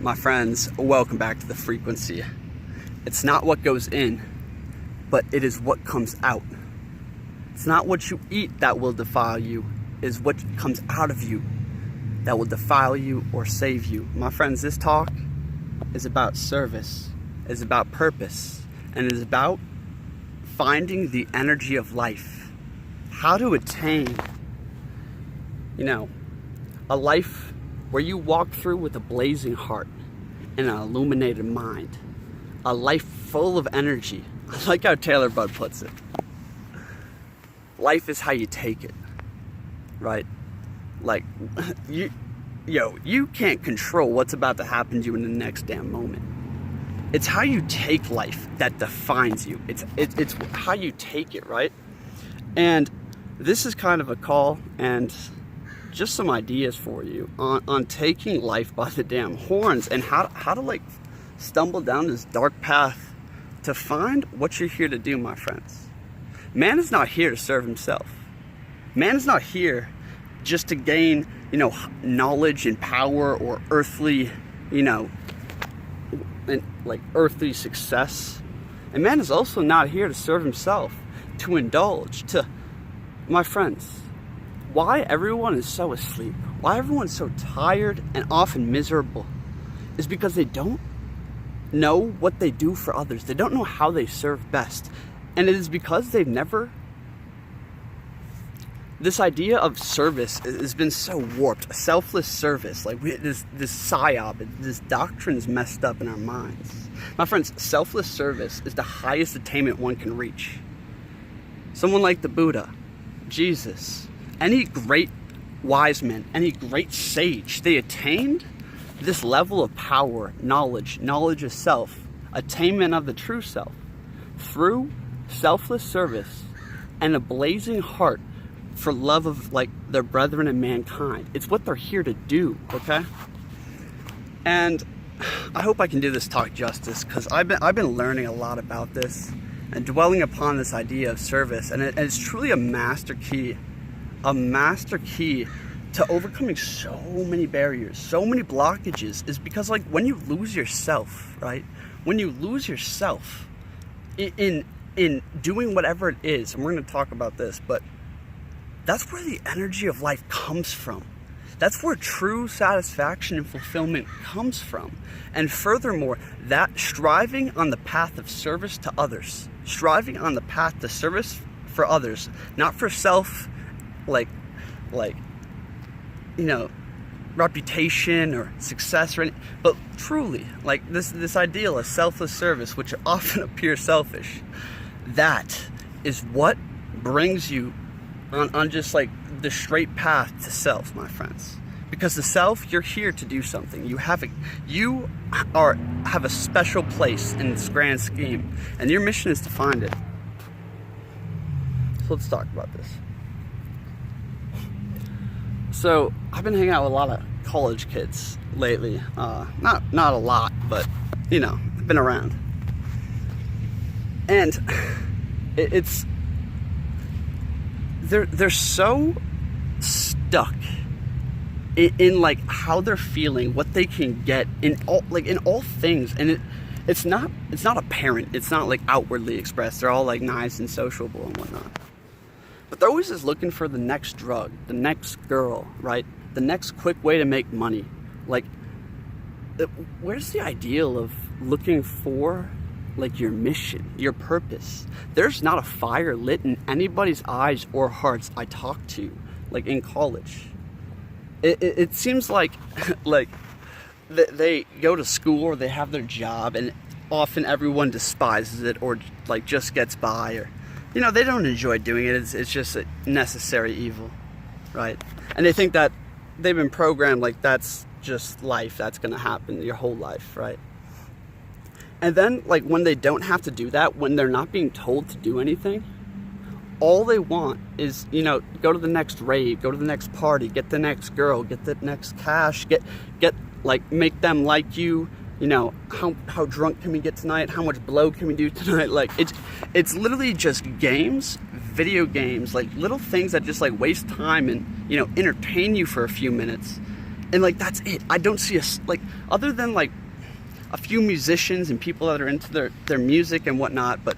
My friends, welcome back to the frequency. It's not what goes in, but it is what comes out. It's not what you eat that will defile you, it is what comes out of you that will defile you or save you. My friends, this talk is about service, is about purpose, and it is about finding the energy of life. How to attain, a life where you walk through with a blazing heart and an illuminated mind. A life full of energy. I like how Taylor Budd puts it. Life is how you take it, right? Like, you can't control what's about to happen to you in the next damn moment. It's how you take life that defines you. It's how you take it, right? And this is kind of a call and just some ideas for you on taking life by the damn horns and how to stumble down this dark path to find what you're here to do, my friends. Man is not here to serve himself. Man is not here just to gain, knowledge and power or earthly, earthly success. And man is also not here to serve himself, to indulge, my friends. Why everyone is so asleep, why everyone's so tired and often miserable is because they don't know what they do for others. They don't know how they serve best. And it is because they've never... This idea of service has been so warped. Selfless service, this psyop, this doctrine is messed up in our minds. My friends, selfless service is the highest attainment one can reach. Someone like the Buddha, Jesus, any great wise man, any great sage, they attained this level of power, knowledge of self, attainment of the true self, through selfless service and a blazing heart for love of their brethren and mankind. It's what they're here to do, okay? And I hope I can do this talk justice, because I've been learning a lot about this and dwelling upon this idea of service, and it's truly a master key to overcoming so many barriers, so many blockages, is because when you lose yourself, right? When you lose yourself in doing whatever it is, and we're going to talk about this, but that's where the energy of life comes from. That's where true satisfaction and fulfillment comes from. And furthermore, that striving on the path of service to others, striving on the path to service for others, not for self, reputation or success or anything, but truly, this ideal of selfless service, which often appears selfish, that is what brings you on just the straight path to self, my friends. Because the self, you're here to do something. You have a special place in this grand scheme, and your mission is to find it. So let's talk about this. So I've been hanging out with a lot of college kids lately. Not a lot, but I've been around. And they're so stuck in how they're feeling, what they can get in all things, and it's not apparent. It's not outwardly expressed. They're all nice and sociable and whatnot. But they're always just looking for the next drug, the next girl, right? The next quick way to make money. Where's the ideal of looking for, your mission, your purpose? There's not a fire lit in anybody's eyes or hearts I talk to, in college. It seems like they go to school or they have their job, and often everyone despises it or just gets by, or they don't enjoy doing it. It's just a necessary evil, right? And they think that they've been programmed that's just life. That's going to happen your whole life, right? And then, when they don't have to do that, when they're not being told to do anything, all they want is, go to the next rave, go to the next party, get the next girl, get the next cash, get make them like you. How drunk can we get tonight? How much blow can we do tonight? It's literally just games, video games, little things that just waste time and, entertain you for a few minutes. And like, that's it. I don't see like, other than like a few musicians and people that are into their music and whatnot, but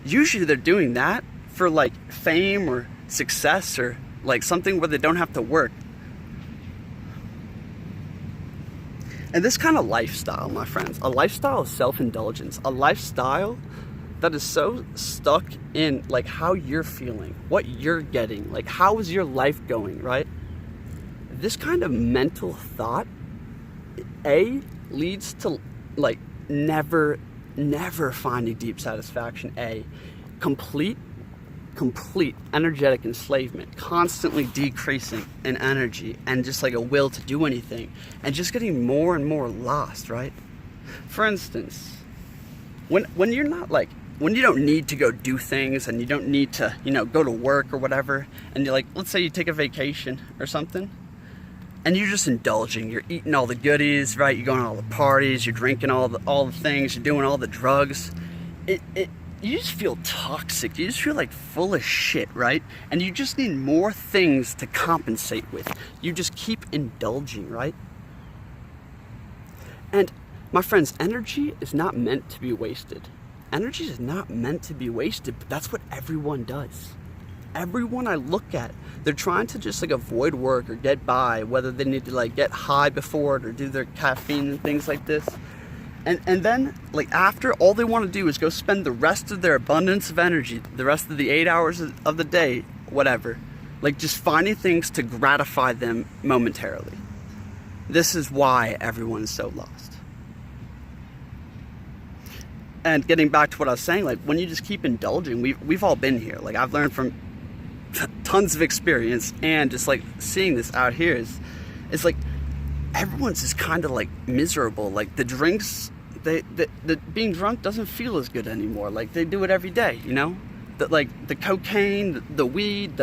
usually they're doing that for like fame or success or like something where they don't have to work. And this kind of lifestyle, my friends, a lifestyle of self-indulgence, a lifestyle that is so stuck in like how you're feeling, what you're getting, like how is your life going, right? This kind of mental thought, leads to like never finding deep satisfaction. Complete energetic enslavement, constantly decreasing in energy and just like a will to do anything and just getting more and more lost, right? For instance, when you're not like, when you don't need to go do things and you don't need to, go to work or whatever, and you're like, let's say you take a vacation or something, and you're just indulging, you're eating all the goodies, right? You're going to all the parties, you're drinking all the things, you're doing all the drugs. You just feel toxic. You just feel like full of shit, right? And you just need more things to compensate with. You just keep indulging, right? And my friends, energy is not meant to be wasted. Energy is not meant to be wasted, but that's what everyone does. Everyone I look at, they're trying to just like avoid work or get by, whether they need to like get high before it or do their caffeine and things like this. And then, like, after, all they want to do is go spend the rest of their abundance of energy, the rest of the 8 hours of the day, whatever, like, just finding things to gratify them momentarily. This is why everyone is so lost. And getting back to what I was saying, like, when you just keep indulging, we've all been here. Like, I've learned from tons of experience, and just, like, seeing this out here is like, everyone's just kind of, like, miserable. Like, the drinks... The being drunk doesn't feel as good anymore. Like, they do it every day, the cocaine, the weed,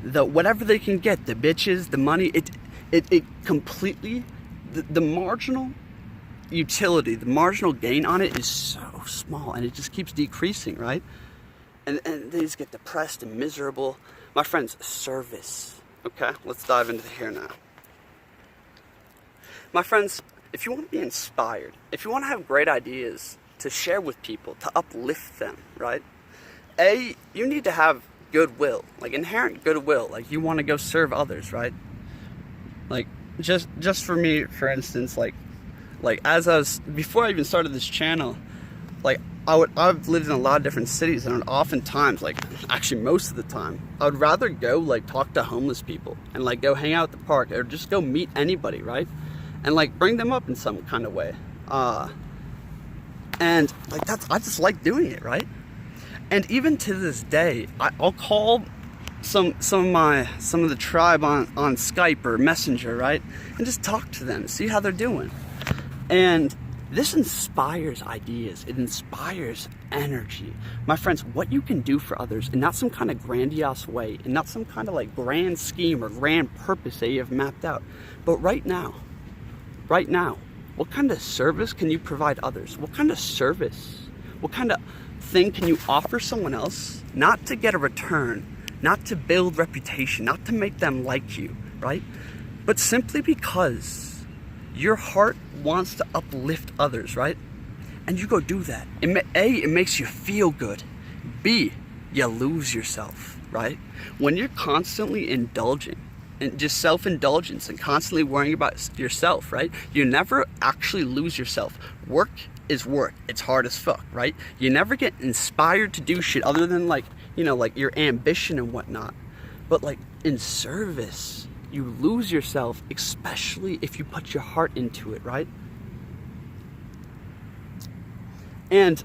the whatever they can get, the bitches, the money, it completely, the marginal utility, the marginal gain on it is so small, and it just keeps decreasing, right? And they just get depressed and miserable. My friends, service. Okay, let's dive into here now. My friends, if you want to be inspired, if you want to have great ideas to share with people, to uplift them, right? You need to have goodwill, like inherent goodwill. Like, you want to go serve others, right? Like, just for me, for instance, like before I even started this channel, like, I've lived in a lot of different cities, and oftentimes, like, actually most of the time, I would rather go, like, talk to homeless people and, like, go hang out at the park or just go meet anybody, right? And, like, bring them up in some kind of way. And, like, I just like doing it, right? And even to this day, I'll call some of the tribe on Skype or Messenger, right? And just talk to them, see how they're doing. And this inspires ideas. It inspires energy. My friends, what you can do for others in not some kind of grandiose way, and not some kind of, like, grand scheme or grand purpose that you have mapped out, but right now, what kind of service can you provide others? What kind of service, what kind of thing can you offer someone else, not to get a return, not to build reputation, not to make them like you, right? But simply because your heart wants to uplift others, right? And you go do that. It makes you feel good. B, you lose yourself, right? When you're constantly indulging, and just self-indulgence and constantly worrying about yourself, right? You never actually lose yourself. Work is work. It's hard as fuck, right? You never get inspired to do shit other than, like, like your ambition and whatnot. But, like, in service, you lose yourself, especially if you put your heart into it, right? And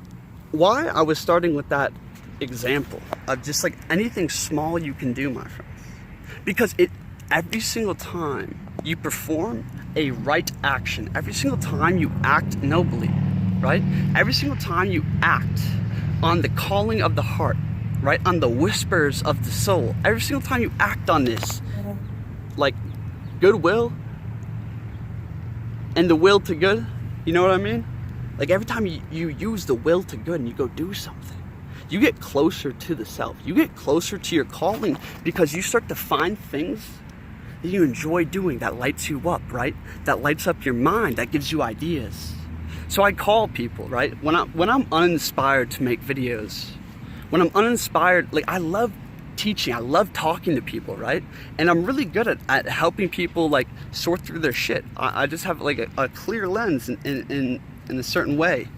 why I was starting with that example of just, like, anything small you can do, my friends. Because every single time you perform a right action, every single time you act nobly, right? Every single time you act on the calling of the heart, right? On the whispers of the soul, every single time you act on this, like, goodwill and the will to good, you know what I mean? Like, every time you use the will to good and you go do something, you get closer to the self. You get closer to your calling, because you start to find things that you enjoy doing, that lights you up, right? That lights up your mind, that gives you ideas. So I call people, right? When I'm uninspired to make videos, when I'm uninspired, like I love teaching, I love talking to people, right? And I'm really good at helping people like sort through their shit. I just have like a clear lens in a certain way.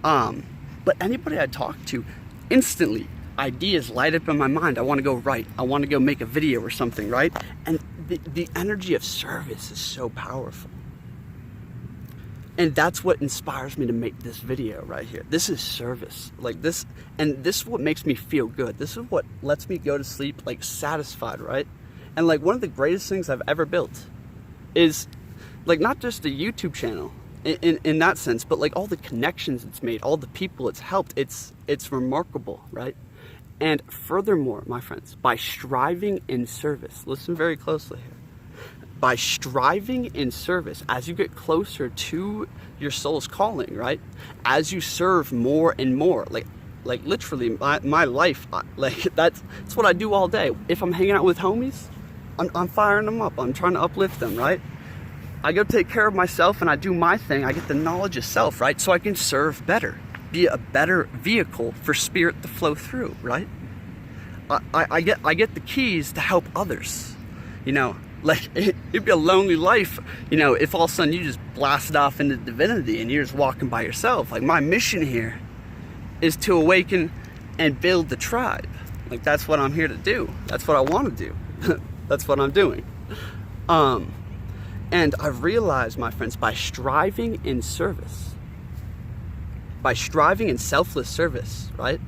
But anybody I talk to, instantly ideas light up in my mind. I want to go write. I want to go make a video or something, right? And the energy of service is so powerful. And that's what inspires me to make this video right here. This is service, like this, and this is what makes me feel good. This is what lets me go to sleep like satisfied, right? And like one of the greatest things I've ever built is like not just a YouTube channel in that sense, but like all the connections it's made, all the people it's helped. It's remarkable, right? And furthermore, my friends, by striving in service, listen very closely here. By striving in service, as you get closer to your soul's calling, right? As you serve more and more, like literally my life, like that's what I do all day. If I'm hanging out with homies, I'm firing them up. I'm trying to uplift them, right? I go take care of myself and I do my thing. I get the knowledge of self, right? So I can serve better, be a better vehicle for spirit to flow through, right? I get the keys to help others, you know. Like, it'd be a lonely life, you know, if all of a sudden you just blasted off into divinity and you're just walking by yourself. Like, my mission here is to awaken and build the tribe. Like, that's what I'm here to do. That's what I want to do. That's what I'm doing. And I've realized, my friends, by striving in service, by striving in selfless service, right?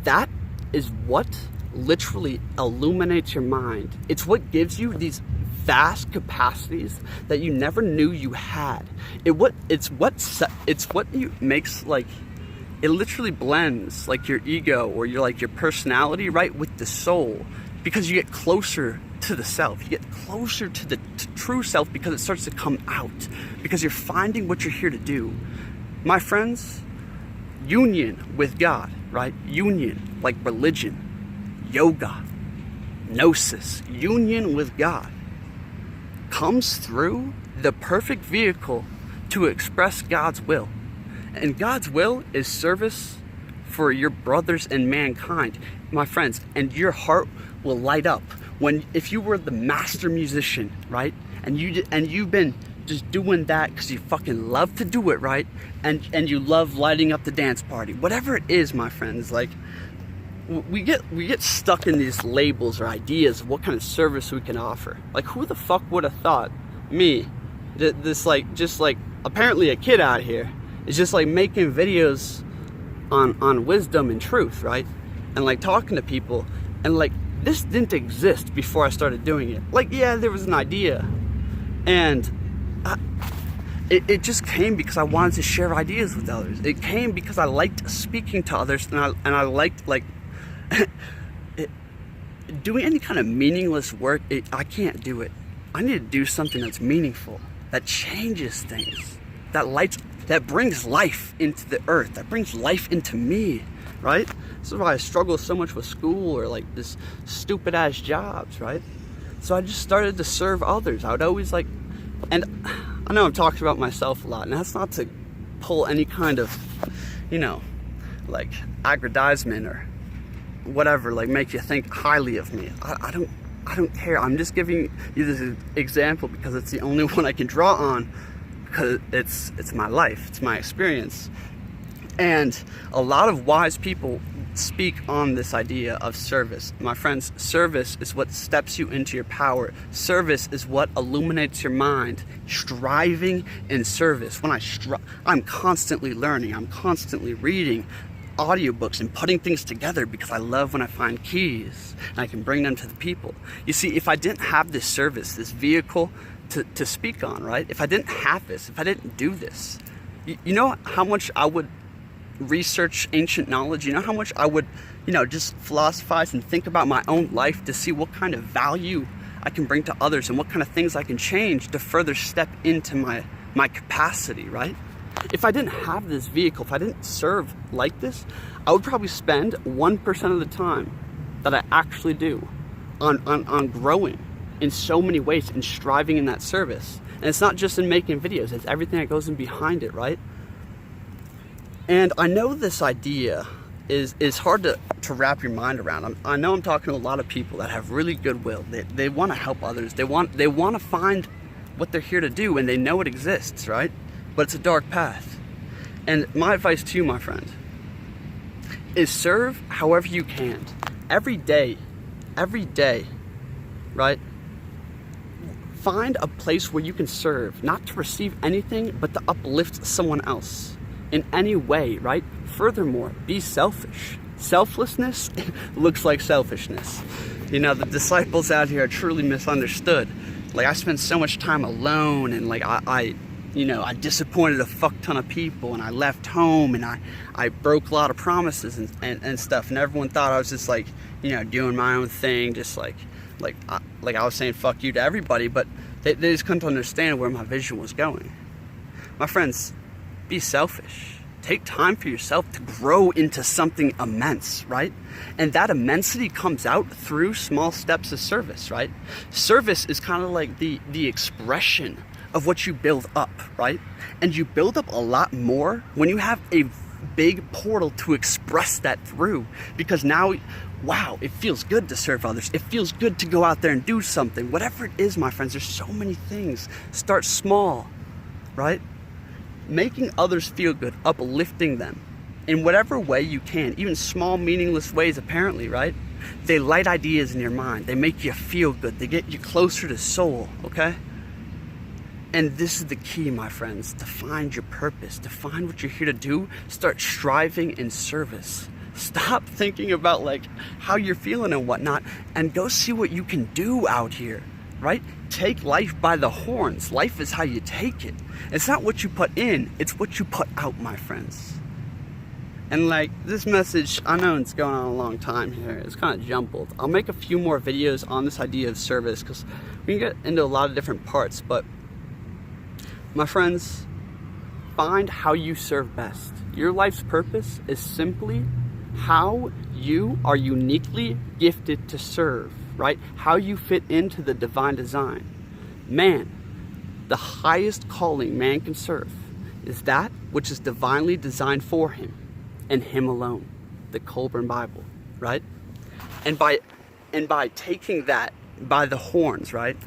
That is what literally illuminates your mind. It's what gives you these vast capacities that you never knew you had. It's what you makes, like, it literally blends like your ego or your personality, right, with the soul, because you get closer to the self. You get closer to the true self because it starts to come out, because you're finding what you're here to do. My friends, union with God, right? Union, like religion, yoga, gnosis, union with God comes through the perfect vehicle to express God's will. And God's will is service for your brothers and mankind, my friends. And your heart will light up if you were the master musician, right? And you've been just doing that because you fucking love to do it, right? And you love lighting up the dance party, whatever it is, my friends. Like, we get stuck in these labels or ideas of what kind of service we can offer. Like, who the fuck would have thought me, this apparently a kid out here is just like making videos on wisdom and truth, right? And like talking to people, and like this didn't exist before I started doing it. Like, yeah, there was an idea, and it just came because I wanted to share ideas with others. It came because I liked speaking to others, and I liked like doing any kind of meaningless work. I can't do it. I need to do something that's meaningful, that changes things, that brings life into the earth, that brings life into me, right? This is why I struggle so much with school or like this stupid ass jobs, right? So I just started to serve others. I would always like, and I know I'm talking about myself a lot, and that's not to pull any kind of, you know, like aggrandizement or whatever, like make you think highly of me. I don't care. I'm just giving you this example because it's the only one I can draw on, because it's my life, it's my experience. And a lot of wise people speak on this idea of service. My friends, service is what steps you into your power. Service is what illuminates your mind. Striving in service. When I'm constantly learning, I'm constantly reading audiobooks and putting things together because I love when I find keys and I can bring them to the people. You see, if I didn't have this service, this vehicle to speak on, right? If I didn't have this, if I didn't do this, you know how much I would research ancient knowledge? You know how much I would, you know, just philosophize and think about my own life to see what kind of value I can bring to others and what kind of things I can change to further step into my capacity, right? If I didn't have this vehicle, if I didn't serve like this, I would probably spend 1% of the time that I actually do on growing in so many ways and striving in that service. And it's not just in making videos, it's everything that goes in behind it, right? And I know this idea is hard to wrap your mind around. I know I'm talking to a lot of people that have really goodwill. They want to help others. They want to find what they're here to do, and they know it exists, right? But it's a dark path. And my advice to you, my friend, is serve however you can. Every day, right? Find a place where you can serve, not to receive anything, but to uplift someone else in any way, right? Furthermore, be selfish. Selflessness looks like selfishness. You know, the disciples out here are truly misunderstood. Like, I spent so much time alone, and like I disappointed a fuck ton of people, and I left home, and I broke a lot of promises and stuff, and everyone thought I was just like, you know, doing my own thing, just like I was saying fuck you to everybody, but they just couldn't understand where my vision was going. My friends, be selfish. Take time for yourself to grow into something immense, right? And that immensity comes out through small steps of service, right? Service is kind of like the expression of what you build up, right? And you build up a lot more when you have a big portal to express that through, because now, wow, it feels good to serve others. It feels good to go out there and do something. Whatever it is, my friends, there's so many things. Start small, right? Making others feel good, uplifting them in whatever way you can, even small, meaningless ways, apparently, right? They light ideas in your mind. They make you feel good. They get you closer to soul, okay? And this is the key, my friends, to find your purpose, to find what you're here to do. Start striving in service. Stop thinking about like how you're feeling and whatnot, and go see what you can do out here, right? Take life by the horns. Life is how you take it. It's not what you put in, it's what you put out, my friends. And like, this message, I know it's going on a long time here. It's kind of jumbled. I'll make a few more videos on this idea of service, because we can get into a lot of different parts. But my friends, find how you serve best. Your life's purpose is simply how you are uniquely gifted to serve, right? How you fit into the divine design. Man, the highest calling man can serve is that which is divinely designed for him and him alone. The Colburn Bible, right? And by taking that by the horns, right?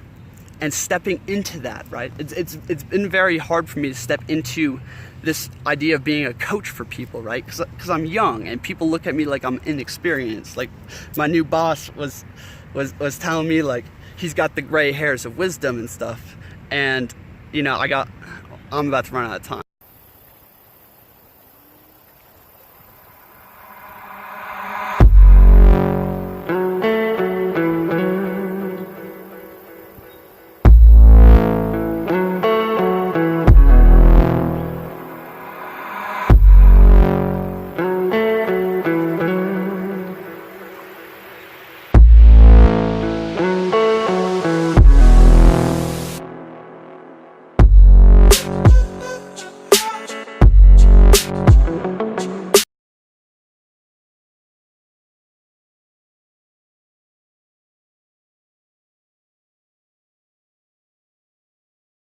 And stepping into that, right? It's been very hard for me to step into this idea of being a coach for people, right? Because I'm young and people look at me like I'm inexperienced. Like, my new boss was telling me like he's got the gray hairs of wisdom and stuff. And you know, I'm about to run out of time.